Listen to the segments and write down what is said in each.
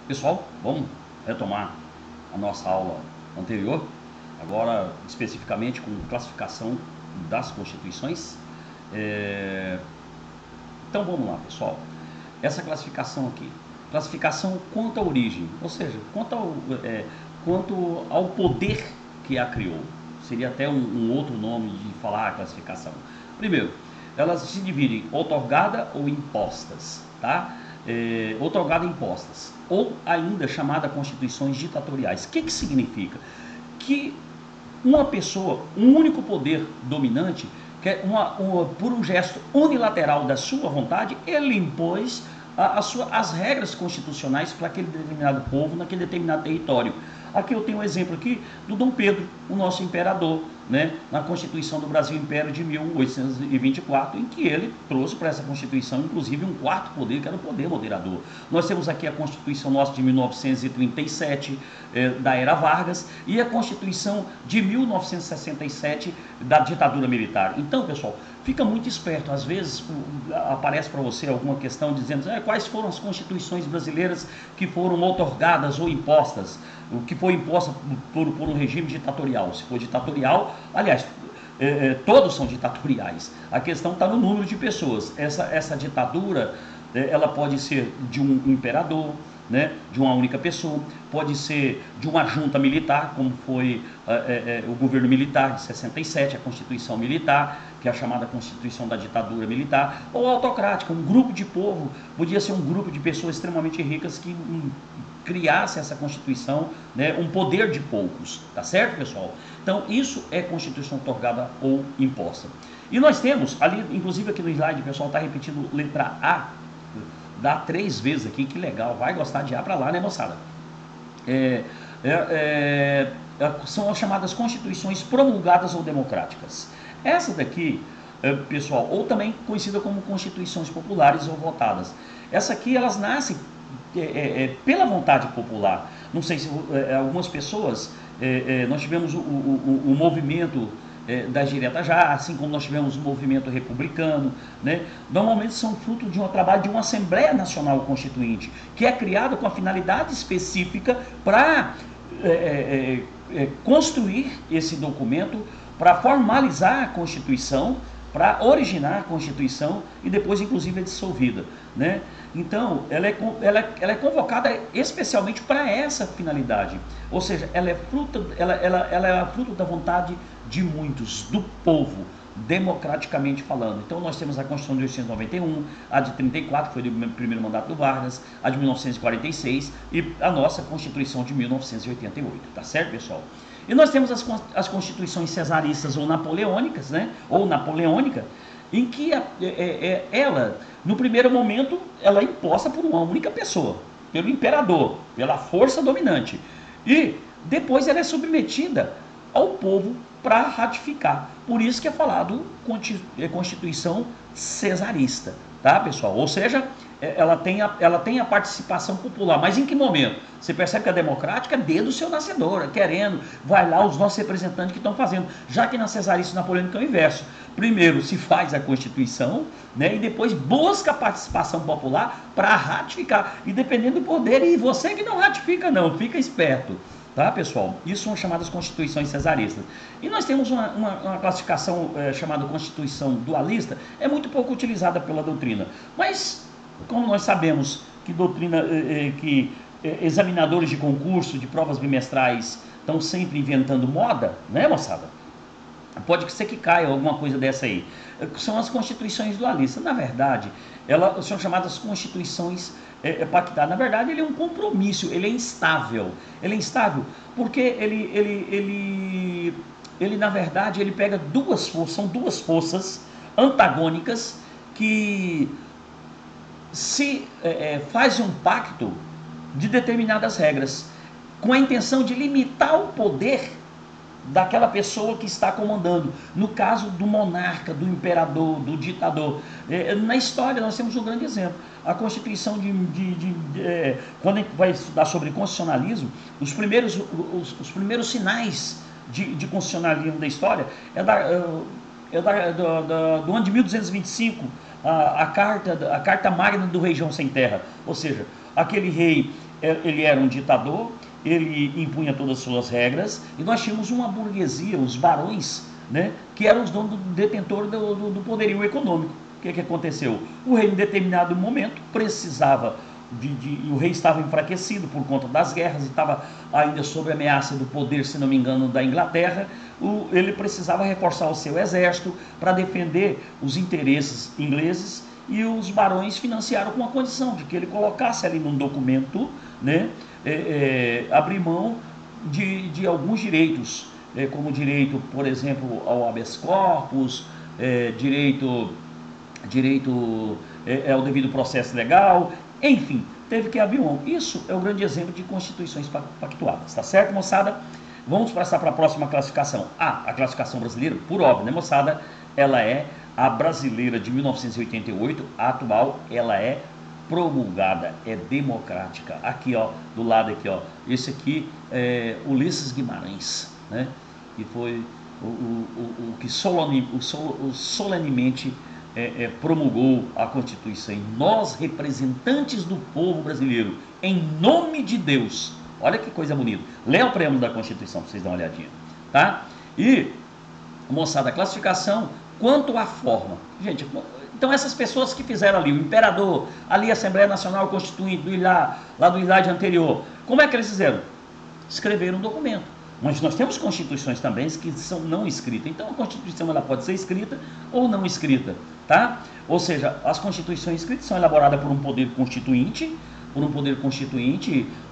Pessoal, vamos retomar a nossa aula anterior, agora especificamente com classificação das constituições. Então vamos lá, pessoal. Essa classificação aqui, classificação quanto à origem, ou seja, quanto ao poder que a criou. Seria até um outro nome de falar a classificação. Primeiro, elas se dividem outorgada ou impostas, tá? Outorgada e impostas, ou ainda chamada constituições ditatoriais. O que significa? Que uma pessoa, um único poder dominante, que por um gesto unilateral da sua vontade, ele impôs as regras constitucionais para aquele determinado povo, naquele determinado território. Aqui eu tenho um exemplo aqui do Dom Pedro, o nosso imperador, né, na Constituição do Brasil Império de 1824, em que ele trouxe para essa Constituição, inclusive, um quarto poder, que era o poder moderador. Nós temos aqui a Constituição nossa de 1937, da era Vargas, e a Constituição de 1967, da ditadura militar. Então, pessoal, fica muito esperto. Às vezes aparece para você alguma questão dizendo quais foram as constituições brasileiras que foram outorgadas ou impostas, o que foi imposta por um regime ditatorial. Se for ditatorial, aliás, todos são ditatoriais. A questão está no número de pessoas. Essa ditadura, ela pode ser de um imperador, né, de uma única pessoa, pode ser de uma junta militar, como foi o governo militar de 67, a Constituição Militar, que é a chamada Constituição da Ditadura Militar, ou autocrática, um grupo de povo, podia ser um grupo de pessoas extremamente ricas que criasse essa Constituição, né, um poder de poucos, tá certo, pessoal? Então, isso é Constituição outorgada ou imposta. E nós temos, ali, inclusive aqui no slide, o pessoal está repetindo letra A, dá 3 vezes aqui, que legal, vai gostar de A para lá, né, moçada? São as chamadas constituições promulgadas ou democráticas. Essa daqui, pessoal, ou também conhecida como constituições populares ou votadas. Essa aqui, elas nascem pela vontade popular. Não sei se algumas pessoas, nós tivemos o movimento das diretas já, assim como nós tivemos o movimento republicano, né? Normalmente são fruto de um trabalho de uma Assembleia Nacional Constituinte, que é criada com a finalidade específica para construir esse documento, para formalizar a Constituição, para originar a Constituição e depois, inclusive, é dissolvida, né? Então, ela é convocada especialmente para essa finalidade, ou seja, ela é fruto da vontade de muitos, do povo, democraticamente falando. Então, nós temos a Constituição de 1891, a de 34, que foi do primeiro mandato do Vargas, a de 1946 e a nossa Constituição de 1988, tá certo, pessoal? E nós temos as constituições cesaristas ou napoleônicas, né? Ou napoleônica, em que ela, no primeiro momento, ela é imposta por uma única pessoa, pelo imperador, pela força dominante. E depois ela é submetida ao povo para ratificar. Por isso que é falado Constituição cesarista, tá, pessoal? Ou seja, ela tem a participação popular, mas em que momento? Você percebe que a democrática é desde o seu nascedor, querendo, vai lá os nossos representantes que estão fazendo, já que na cesarista napoleônica é o inverso. Primeiro se faz a Constituição, né, e depois busca a participação popular para ratificar, e dependendo do poder, e você que não ratifica não, fica esperto. Tá, pessoal? Isso são chamadas constituições cesaristas. E nós temos uma classificação chamada Constituição dualista, é muito pouco utilizada pela doutrina. Mas, como nós sabemos que examinadores de concurso, de provas bimestrais, estão sempre inventando moda, né, moçada? Pode ser que caia alguma coisa dessa aí. São as constituições dualistas. Na verdade, elas são chamadas constituições pactadas. Na verdade, ele é um compromisso, ele é instável. Ele é instável porque ele na verdade, ele pega são duas forças antagônicas que se faz um pacto de determinadas regras, com a intenção de limitar o poder daquela pessoa que está comandando, no caso do monarca, do imperador, do ditador. Na história nós temos um grande exemplo, a Constituição quando a gente vai estudar sobre constitucionalismo, os primeiros sinais de constitucionalismo da história do ano de 1225, a carta magna do rei João Sem Terra, ou seja, aquele rei ele era um ditador, ele impunha todas as suas regras, e nós tínhamos uma burguesia, os barões, né, que eram os donos, detentores do poderio econômico. O que aconteceu? O rei, em determinado momento, precisava o rei estava enfraquecido por conta das guerras e estava ainda sob ameaça do poder, se não me engano, da Inglaterra. Ele precisava reforçar o seu exército para defender os interesses ingleses, e os barões financiaram com a condição de que ele colocasse ali num documento, né, abrir mão de alguns direitos, como direito, por exemplo, ao habeas corpus, direito ao devido processo legal, enfim, teve que abrir mão. Isso é um grande exemplo de constituições pactuadas, tá certo, moçada? Vamos passar para a próxima classificação. A classificação brasileira, por óbvio, né, moçada? Ela é a brasileira de 1988, a atual, ela é promulgada, é democrática. Aqui, ó, do lado aqui, ó, esse aqui é Ulisses Guimarães, né? Que foi o que solenemente promulgou a Constituição. E nós, representantes do povo brasileiro, em nome de Deus, olha que coisa bonita. Leia o preâmbulo da Constituição para vocês darem uma olhadinha, tá? E, moçada, a classificação quanto à forma. Gente, então essas pessoas que fizeram ali, o imperador, ali a Assembleia Nacional Constituinte, lá do idade anterior, como é que eles fizeram? Escreveram um documento. Mas nós temos constituições também que são não escritas. Então a Constituição ela pode ser escrita ou não escrita, tá? Ou seja, as constituições escritas são elaboradas por um poder constituinte,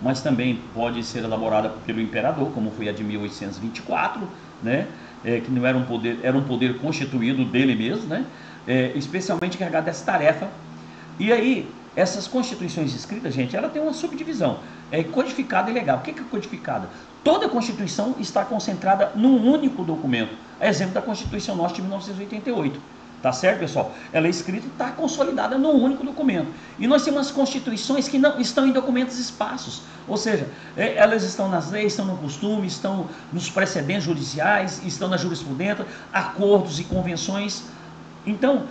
mas também pode ser elaborada pelo imperador, como foi a de 1824, né? Que não era um poder constituído dele mesmo, né? Especialmente encarregado dessa tarefa. E aí, essas constituições escritas, gente, ela tem uma subdivisão, codificada e legal. O que é codificada? Toda a Constituição está concentrada num único documento, exemplo da Constituição Nossa de 1988. Tá certo, pessoal? Ela é escrita e está consolidada num único documento. E nós temos as constituições que não estão em documentos esparsos, ou seja, elas estão nas leis, estão no costume, estão nos precedentes judiciais, estão na jurisprudência, acordos e convenções. Então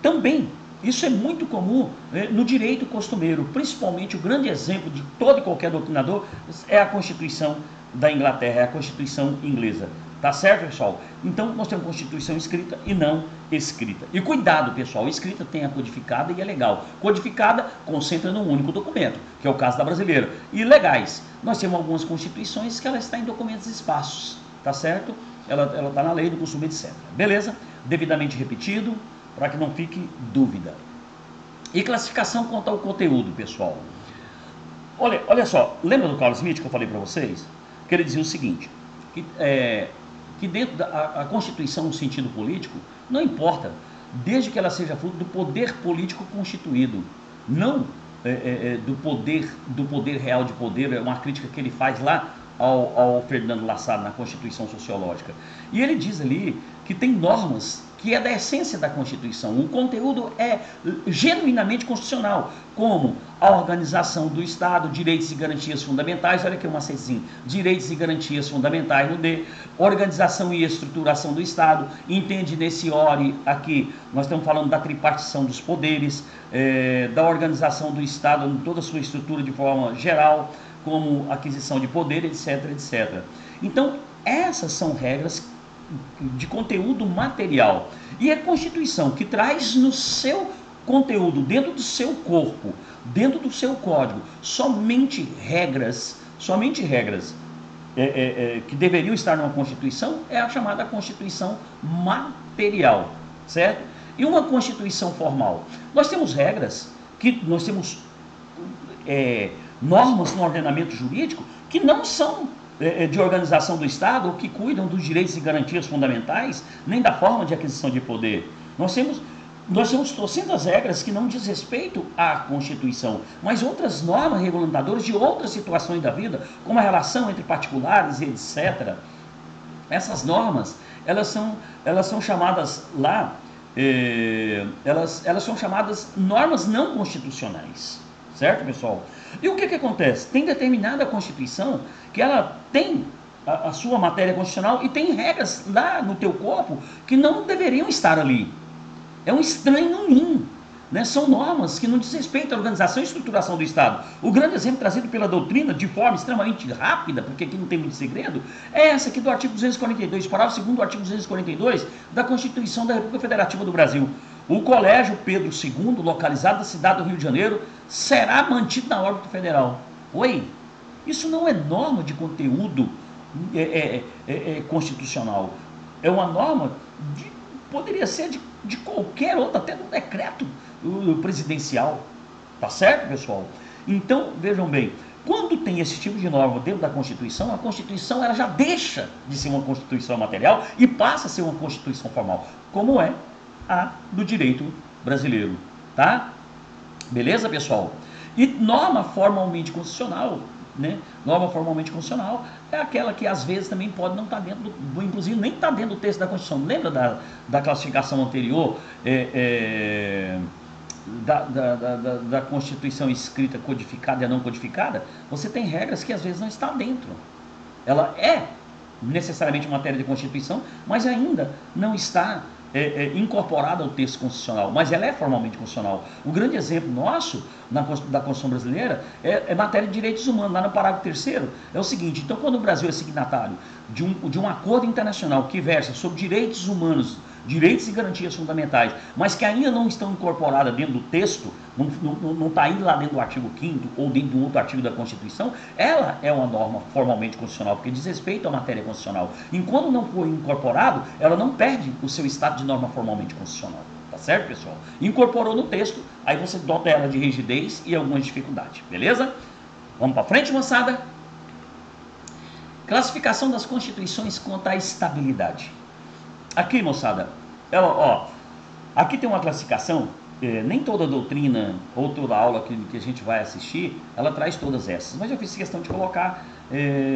também, isso é muito comum no direito costumeiro, principalmente o grande exemplo de todo e qualquer doutrinador é a Constituição da Inglaterra, é a Constituição inglesa. Tá certo, pessoal? Então, nós temos Constituição escrita e não escrita. E cuidado, pessoal, escrita tem a codificada e é legal. Codificada concentra num único documento, que é o caso da brasileira. E legais, nós temos algumas constituições que ela está em documentos esparsos, tá certo? Ela está na lei, do costume, etc. Beleza? Devidamente repetido, para que não fique dúvida. E classificação quanto ao conteúdo, pessoal. Olha só, lembra do Carl Smith que eu falei para vocês? Que ele dizia o seguinte, que dentro da Constituição no sentido político, não importa, desde que ela seja fruto do poder político constituído, não do poder real de poder, é uma crítica que ele faz lá ao Ferdinando Lassalle na Constituição Sociológica. E ele diz ali que tem normas que é da essência da Constituição, o conteúdo é genuinamente constitucional, como a organização do Estado, direitos e garantias fundamentais, olha aqui uma macetezinho, direitos e garantias fundamentais no D, organização e estruturação do Estado, entende nesse ORE aqui, nós estamos falando da tripartição dos poderes, da organização do Estado em toda a sua estrutura de forma geral, como aquisição de poder, etc, etc. Então, essas são regras de conteúdo material. E a Constituição que traz no seu conteúdo, dentro do seu corpo, dentro do seu código, somente regras que deveriam estar numa Constituição, é a chamada Constituição material, certo? E uma Constituição formal? Nós temos regras, nós temos normas no ordenamento jurídico que não são de organização do Estado, ou que cuidam dos direitos e garantias fundamentais, nem da forma de aquisição de poder. Nós temos trocentas regras que não diz respeito à Constituição, mas outras normas regulamentadoras de outras situações da vida, como a relação entre particulares e etc. Essas normas, elas são chamadas lá, elas são chamadas normas não constitucionais, certo, pessoal? E o que acontece? Tem determinada Constituição que ela tem a sua matéria constitucional e tem regras lá no teu corpo que não deveriam estar ali. É um estranho no ninho. né? São normas que não diz respeito à organização e estruturação do Estado. O grande exemplo trazido pela doutrina, de forma extremamente rápida, porque aqui não tem muito segredo, é essa aqui do artigo 242, parágrafo 2º do artigo 242 da Constituição da República Federativa do Brasil. O Colégio Pedro II, localizado na cidade do Rio de Janeiro, será mantido na órbita federal. Oi? Isso não é norma de conteúdo constitucional. É uma norma, poderia ser de qualquer outra, até do decreto presidencial. Tá certo, pessoal? Então, vejam bem, quando tem esse tipo de norma dentro da Constituição, a Constituição ela já deixa de ser uma Constituição material e passa a ser uma Constituição formal, como é a do direito brasileiro, tá? Beleza, pessoal? E norma formalmente constitucional, né? Norma formalmente constitucional é aquela que às vezes também pode não estar dentro, inclusive nem está dentro do texto da Constituição. Lembra da classificação anterior da Constituição escrita, codificada e não codificada? Você tem regras que às vezes não está dentro. Ela é necessariamente matéria de Constituição, mas ainda não está incorporada ao texto constitucional, mas ela é formalmente constitucional. O grande exemplo nosso da Constituição brasileira é matéria de direitos humanos, lá no parágrafo 3º, é o seguinte: então, quando o Brasil é signatário de um acordo internacional que versa sobre direitos humanos, direitos e garantias fundamentais, mas que ainda não estão incorporadas dentro do texto, não está aí lá dentro do artigo 5º ou dentro do outro artigo da Constituição, ela é uma norma formalmente constitucional, porque diz respeito à matéria constitucional. Enquanto não for incorporado, ela não perde o seu status de norma formalmente constitucional. Tá certo, pessoal? Incorporou no texto, aí você dota ela de rigidez e algumas dificuldades, beleza? Vamos para frente, moçada? Classificação das constituições quanto à estabilidade. Aqui, moçada, aqui tem uma classificação, nem toda doutrina ou toda aula que a gente vai assistir, ela traz todas essas, mas eu fiz questão de colocar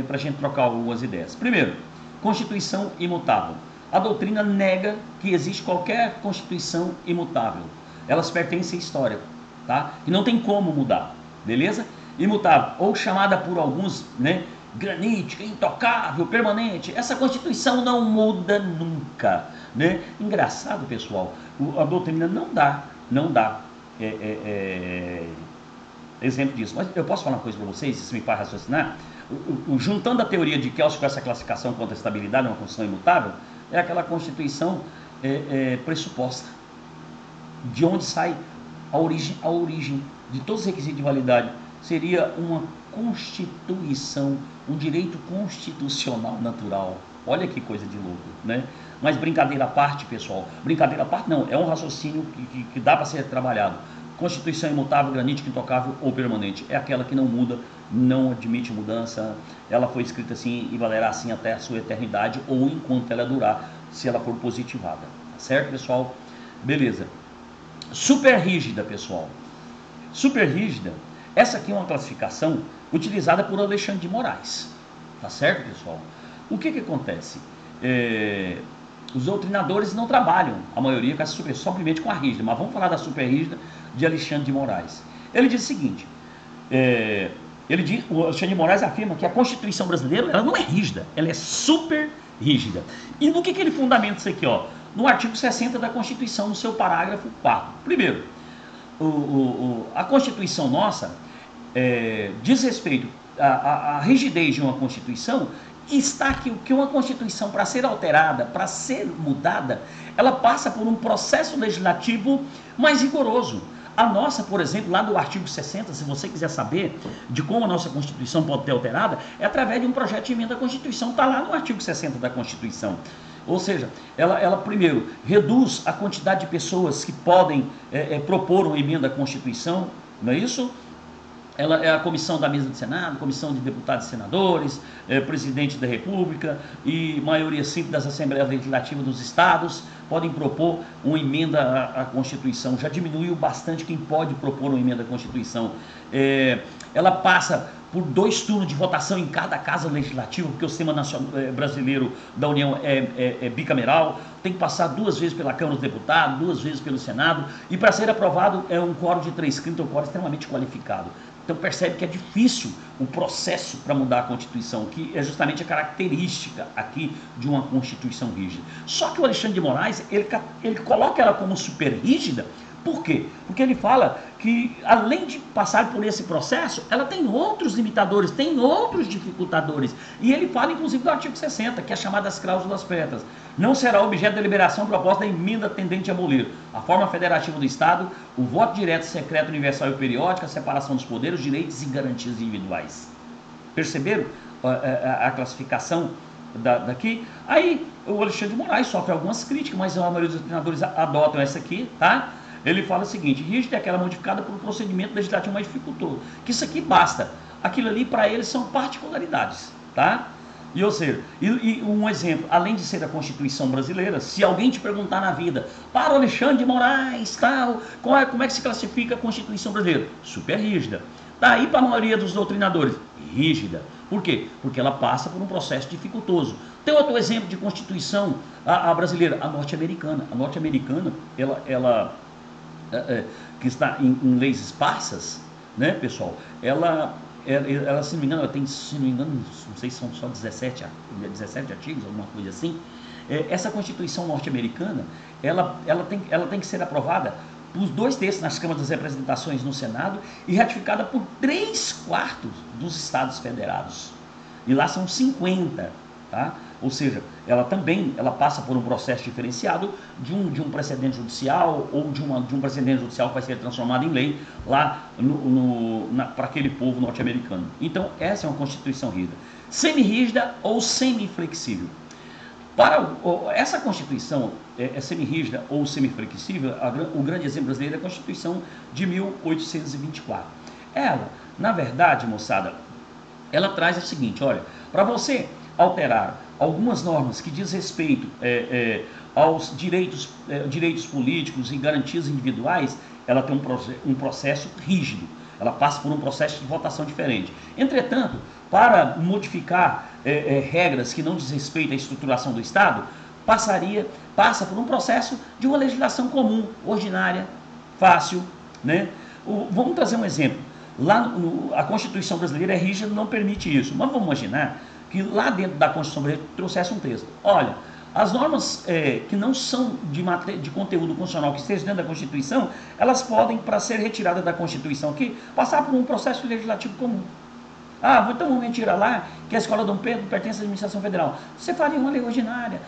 para a gente trocar algumas ideias. Primeiro, Constituição imutável. A doutrina nega que existe qualquer Constituição imutável. Elas pertencem à história, tá? E não tem como mudar, beleza? Imutável, ou chamada por alguns, né, granítica, intocável, permanente. Essa Constituição não muda nunca, né? Engraçado, pessoal, a doutrina não dá exemplo disso. Mas eu posso falar uma coisa para vocês, isso me faz raciocinar. Juntando a teoria de Kelsen com essa classificação quanto à estabilidade, uma Constituição imutável, é aquela Constituição pressuposta, de onde sai a origem de todos os requisitos de validade. Seria uma Constituição, um direito constitucional natural. Olha que coisa de louco, né? Mas brincadeira à parte, pessoal, brincadeira à parte não, é um raciocínio que dá para ser trabalhado. Constituição imutável, granítica, intocável ou permanente, é aquela que não muda, não admite mudança, ela foi escrita assim e valerá assim até a sua eternidade ou enquanto ela durar, se ela for positivada, tá certo, pessoal? Beleza. Super rígida, pessoal. Super rígida, essa aqui é uma classificação utilizada por Alexandre de Moraes, tá certo, pessoal? O que acontece? Os doutrinadores não trabalham, a maioria, com essa super, somente com a rígida, mas vamos falar da super rígida de Alexandre de Moraes. Ele diz o seguinte, o Alexandre de Moraes afirma que a Constituição brasileira ela não é rígida, ela é super rígida. E no que ele fundamenta isso aqui? No artigo 60 da Constituição, no seu parágrafo 4. Primeiro, a Constituição nossa diz respeito à rigidez de uma Constituição. Está aqui que uma Constituição, para ser alterada, para ser mudada, ela passa por um processo legislativo mais rigoroso. A nossa, por exemplo, lá do artigo 60, se você quiser saber de como a nossa Constituição pode ter alterada, é através de um projeto de emenda à Constituição, está lá no artigo 60 da Constituição. Ou seja, ela primeiro reduz a quantidade de pessoas que podem propor uma emenda à Constituição, não é isso? Ela é a comissão da mesa do Senado, comissão de deputados e senadores, presidente da República e maioria simples das Assembleias Legislativas dos Estados podem propor uma emenda à Constituição. Já diminuiu bastante quem pode propor uma emenda à Constituição. Ela passa por 2 turnos de votação em cada casa legislativa, porque o sistema brasileiro da União é bicameral, tem que passar 2 vezes pela Câmara dos Deputados, 2 vezes pelo Senado, e para ser aprovado é um quórum de 3/5, um quórum extremamente qualificado. Então percebe que é difícil o processo para mudar a Constituição, que é justamente a característica aqui de uma Constituição rígida. Só que o Alexandre de Moraes, ele coloca ela como super rígida, Por quê? Porque ele fala que, além de passar por esse processo, ela tem outros limitadores, tem outros dificultadores. E ele fala, inclusive, do artigo 60, que é chamado das cláusulas pétreas. Não será objeto de deliberação proposta da emenda tendente a abolir a forma federativa do Estado, o voto direto, secreto, universal e periódico, a separação dos poderes, os direitos e garantias individuais. Perceberam a classificação daqui? Aí o Alexandre de Moraes sofre algumas críticas, mas a maioria dos treinadores adotam essa aqui, tá? Ele fala o seguinte: rígida é aquela modificada por um procedimento legislativo mais dificultoso. Que isso aqui basta. Aquilo ali para eles são particularidades, tá? E ou seja, um exemplo, além de ser a Constituição brasileira, se alguém te perguntar na vida, para o Alexandre de Moraes, tal, como é que se classifica a Constituição brasileira? Super rígida. Daí para a maioria dos doutrinadores, rígida. Por quê? Porque ela passa por um processo dificultoso. Tem outro exemplo de Constituição a brasileira, a norte-americana. A norte-americana, ela que está em leis esparsas, né, pessoal? Ela, se não me engano, ela tem, se não me engano, não sei se são só 17 artigos, alguma coisa assim. Essa Constituição norte-americana, ela tem que ser aprovada por 2/3 nas câmaras das representações no Senado e ratificada por 3/4 dos estados federados. E lá são 50, tá? Ou seja, ela passa por um processo diferenciado de um precedente judicial ou de um precedente judicial que vai ser transformado em lei lá para aquele povo norte-americano. Então, essa é uma Constituição rígida. Semi-rígida ou semi-flexível. Para essa Constituição semi-rígida ou semi-flexível, o grande exemplo brasileiro é a Constituição de 1824. Ela, na verdade, moçada, ela traz o seguinte: olha, para você alterar algumas normas que diz respeito aos direitos políticos e garantias individuais, ela tem um processo rígido, ela passa por um processo de votação diferente. Entretanto, para modificar regras que não diz respeito à estruturação do Estado, passa por um processo de uma legislação comum, ordinária, fácil, né? Vamos trazer um exemplo. Lá a Constituição brasileira é rígida, não permite isso, mas vamos imaginar que lá dentro da Constituição brasileira trouxesse um texto. Olha, as normas que não são de conteúdo constitucional que estejam dentro da Constituição, elas podem, para ser retiradas da Constituição aqui, passar por um processo legislativo comum. Ah, então vamos retirar lá que a Escola Dom Pedro pertence à administração federal. Você faria uma lei ordinária,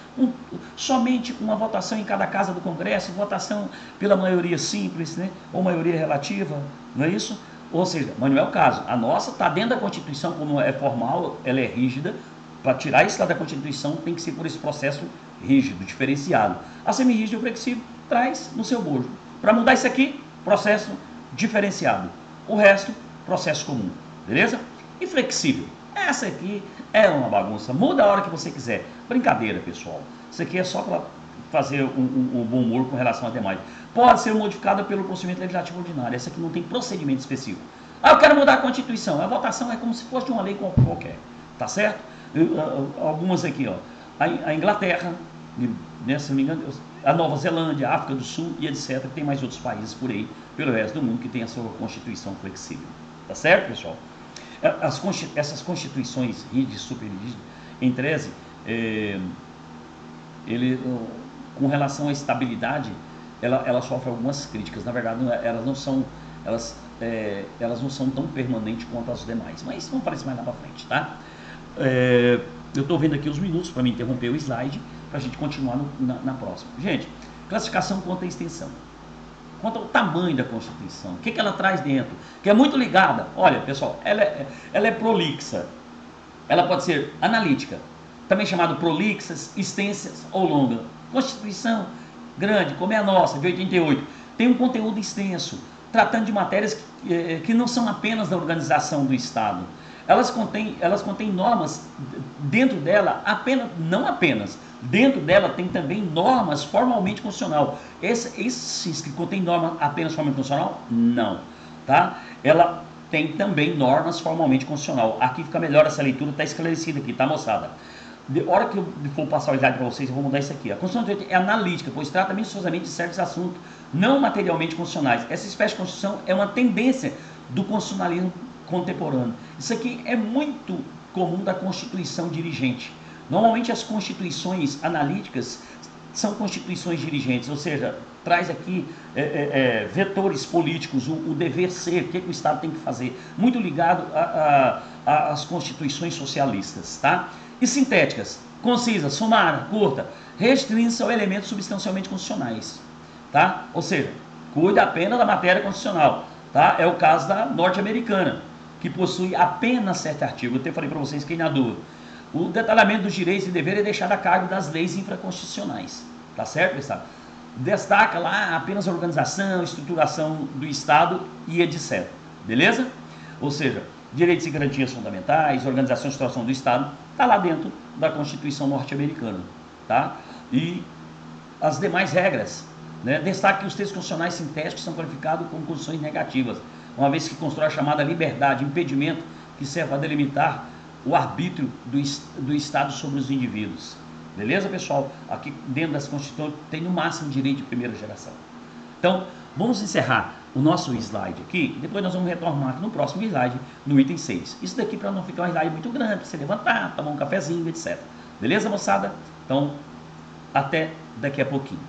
somente uma votação em cada casa do Congresso, votação pela maioria simples, né? Ou maioria relativa, não é isso? Ou seja, mas não é o caso. A nossa está dentro da Constituição, como é formal, ela é rígida. Para tirar isso lá da Constituição tem que ser por esse processo rígido, diferenciado. A semi-rígida e o flexível traz no seu bojo. Para mudar isso aqui, processo diferenciado. O resto, processo comum. Beleza? E flexível. Essa aqui é uma bagunça. Muda a hora que você quiser. Brincadeira, pessoal. Isso aqui é só para fazer um bom humor com relação a demais. Pode ser modificada pelo procedimento legislativo ordinário. Essa aqui não tem procedimento específico. Ah, eu quero mudar a Constituição. A votação é como se fosse de uma lei qualquer. Tá certo? Algumas aqui, ó. A Inglaterra, né, se não me engano, a Nova Zelândia, a África do Sul e etc. Tem mais outros países por aí, pelo resto do mundo, que tem a sua Constituição flexível. Tá certo, pessoal? Essas constituições rígidas e super rígidas, em tese, com relação à estabilidade, ela sofre algumas críticas. Na verdade, elas não são tão permanentes quanto as demais. Mas vamos falar isso mais lá para frente, tá? Eu estou vendo aqui os minutos para me interromper o slide, para a gente continuar na próxima. Gente, classificação quanto à extensão. Quanto ao tamanho da Constituição, o que ela traz dentro, que é muito ligada. Olha, pessoal, ela é prolixa, ela pode ser analítica, também chamada prolixas, extensas ou longa. Constituição grande, como é a nossa, de 88, tem um conteúdo extenso, tratando de matérias que não são apenas da organização do Estado. Elas contêm normas dentro dela, dentro dela tem também normas formalmente constitucional. Esses que contêm norma apenas formalmente constitucional, não, tá? Ela tem também normas formalmente constitucional. Aqui fica melhor essa leitura, está esclarecida aqui, tá, moçada? De hora que eu for passar o slide para vocês, eu vou mudar isso aqui. A Constituição é analítica, pois trata minuciosamente de certos assuntos não materialmente constitucionais. Essa espécie de Constituição é uma tendência do constitucionalismo contemporâneo. Isso aqui é muito comum da Constituição dirigente. Normalmente as constituições analíticas são constituições dirigentes, ou seja, traz aqui vetores políticos, o dever ser, o que o Estado tem que fazer, muito ligado às constituições socialistas, tá? E sintéticas, concisas, sumária, curta, restringe-se a elementos substancialmente constitucionais, tá? Ou seja, cuida apenas da matéria constitucional, tá? É o caso da norte-americana, que possui apenas 7 artigos. Eu até falei para vocês, quem na dúvida. O detalhamento dos direitos e deveres é deixado a cargo das leis infraconstitucionais, tá certo, pessoal? Destaca lá apenas a organização, estruturação do Estado e etc. Beleza? Ou seja, direitos e garantias fundamentais, organização e estruturação do Estado, está lá dentro da Constituição norte-americana, tá? E as demais regras, né? Destaca que os textos constitucionais sintéticos são qualificados como condições negativas, uma vez que constrói a chamada liberdade, impedimento que serve a delimitar o arbítrio do Estado sobre os indivíduos. Beleza, pessoal? Aqui dentro dessa Constituição tem no máximo direito de primeira geração. Então, vamos encerrar o nosso slide aqui, e depois nós vamos retornar aqui no próximo slide, no item 6. Isso daqui para não ficar um slide muito grande, para você levantar, tomar um cafezinho, etc. Beleza, moçada? Então, até daqui a pouquinho.